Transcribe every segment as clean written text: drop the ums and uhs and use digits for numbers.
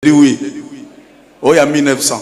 dit oui. Oh, il y a 1900.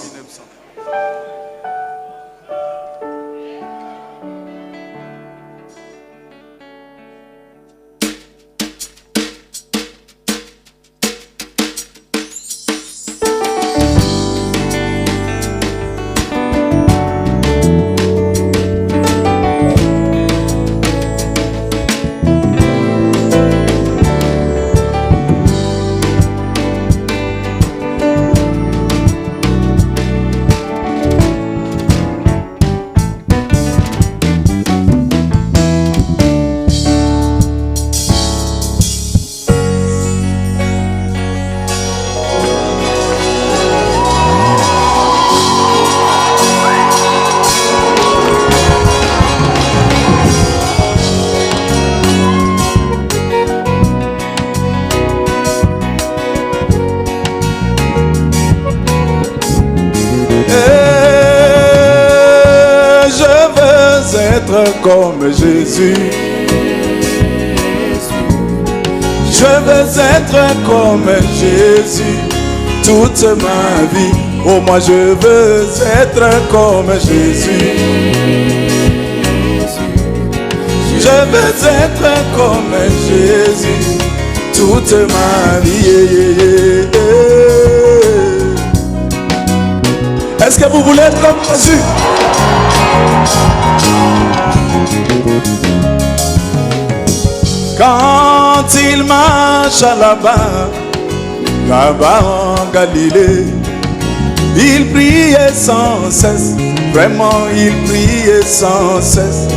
Comme Jésus, je veux être comme Jésus toute ma vie. Oh, moi je veux être comme Jésus. Je veux être comme Jésus toute ma vie. Est-ce que vous voulez être comme Jésus? Quand il marche là-bas en Galilée, il priait sans cesse, vraiment il priait sans cesse.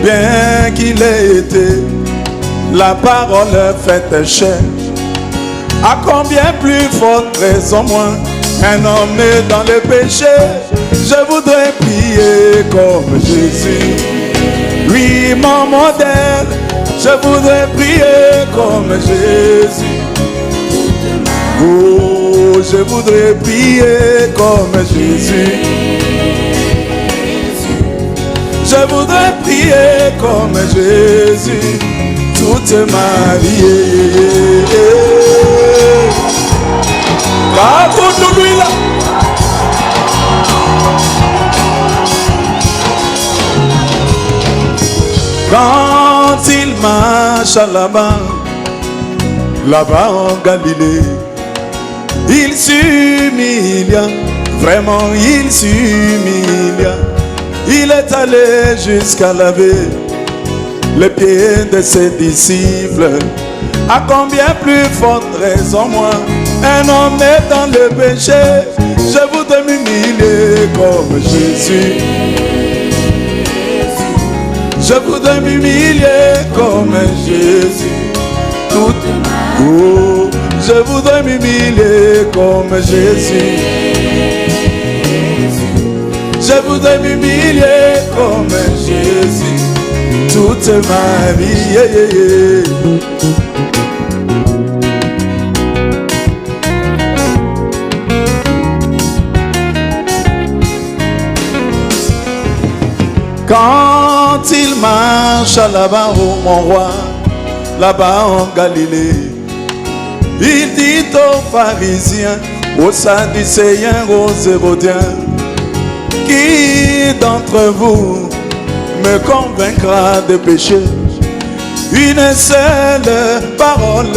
Bien qu'il ait été la parole faite chair, à combien plus forte raison moins un homme né dans le péché. Je voudrais prier comme Jésus, lui mon modèle. Je voudrais prier comme Jésus. Oh, je voudrais prier comme Jésus. Je voudrais prier comme Jésus toute ma vie. Raconte-nous là. Quand il marche là-bas en Galilée, il s'humilia, vraiment il s'humilia. Il est allé jusqu'à laver les pieds de ses disciples. À combien plus forte raison moi, un homme est dans le péché. Je voudrais m'humilier comme Jésus. Je voudrais m'humilier comme Jésus. Oh, je voudrais m'humilier comme Jésus. Je voudrais m'humilier comme Jésus toute ma vie. Quand il marche là-bas, oh mon roi, là-bas en Galilée, il dit aux pharisiens, aux sadducéens, aux hérodiens, qui d'entre vous me convaincra de péché? Une seule parole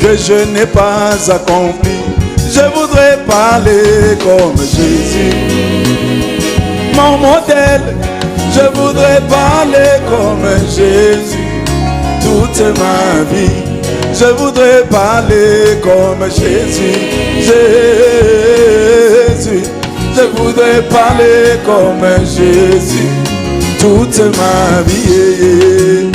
que je n'ai pas accomplie. Je voudrais parler comme Jésus, mon modèle. Je voudrais parler comme Jésus toute ma vie. Je voudrais parler comme Jésus. Jésus. Je voudrais parler comme Jésus toute ma vie.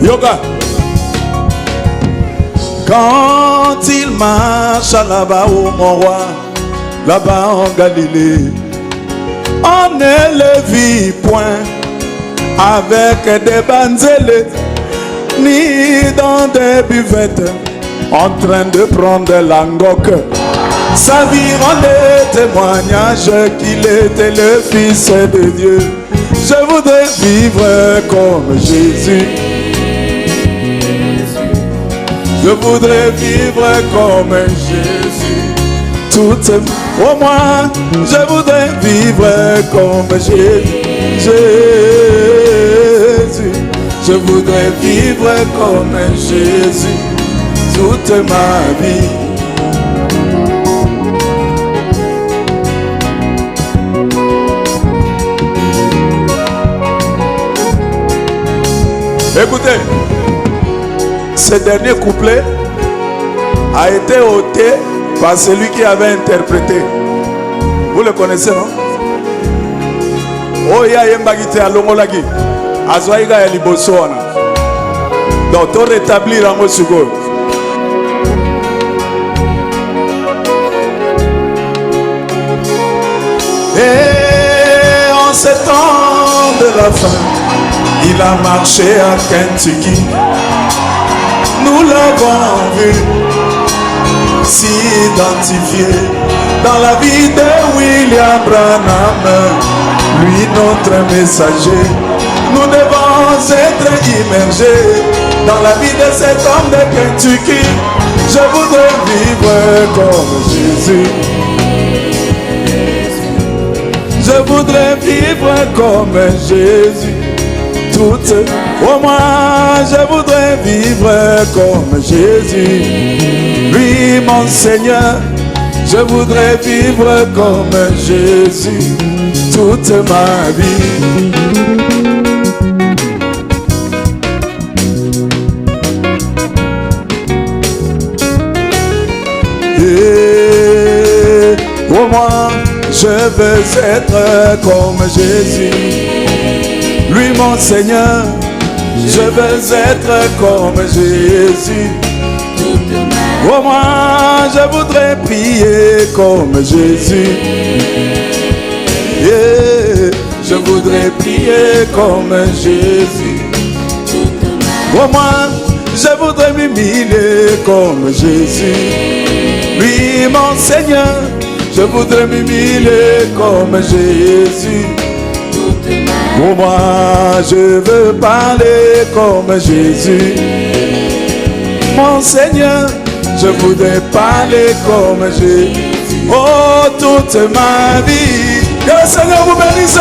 Yoga. Quand il marche là-bas, oh mon roi, là-bas en Galilée, on ne le vit point avec des banzelettes, ni dans des buvettes, en train de prendre l'angoque. Sa vie rendait témoignage qu'il était le Fils de Dieu. Je voudrais vivre comme Jésus. Je voudrais vivre comme Jésus. Oh moi, je voudrais vivre comme Jésus. Je voudrais vivre comme Jésus toute ma vie. Écoutez, ce dernier couplet a été ôté par celui qui avait interprété. Vous le connaissez, non? Oh, ya yembagite alongolaki. Azwaiga ya liboso wana. Donc, to rétablir en mosugo. Et en ce temps de la fin, il a marché à Kentucky. Nous l'avons vu s'identifier dans la vie de William Branham, lui notre messager. Nous devons être immergés dans la vie de cet homme de Kentucky. Je voudrais vivre comme Jésus. Je voudrais vivre comme Jésus. Pour moi, je voudrais vivre comme Jésus. Lui, mon Seigneur, je voudrais vivre comme Jésus toute ma vie. Et pour moi, je veux être comme Jésus. Lui, mon Seigneur, je veux être comme Jésus. Oh, moi, je voudrais prier comme Jésus. Yeah. Je voudrais prier comme Jésus. Oh, moi, je voudrais m'humilier comme Jésus. Lui, mon Seigneur, je voudrais m'humilier comme Jésus. Pour moi, je veux parler comme Jésus. Mon Seigneur, je voudrais parler comme Jésus. Oh, toute ma vie. Que le Seigneur vous bénisse.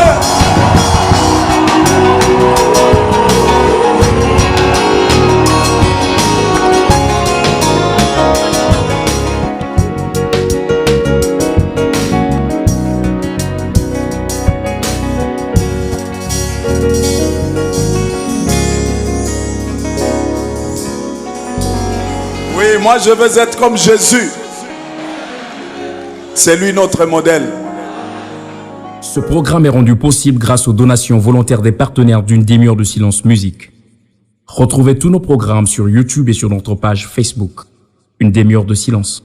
Oui, moi je veux être comme Jésus. C'est lui notre modèle. Ce programme est rendu possible grâce aux donations volontaires des partenaires d'une demi-heure de silence musique. Retrouvez tous nos programmes sur YouTube et sur notre page Facebook. Une demi-heure de silence.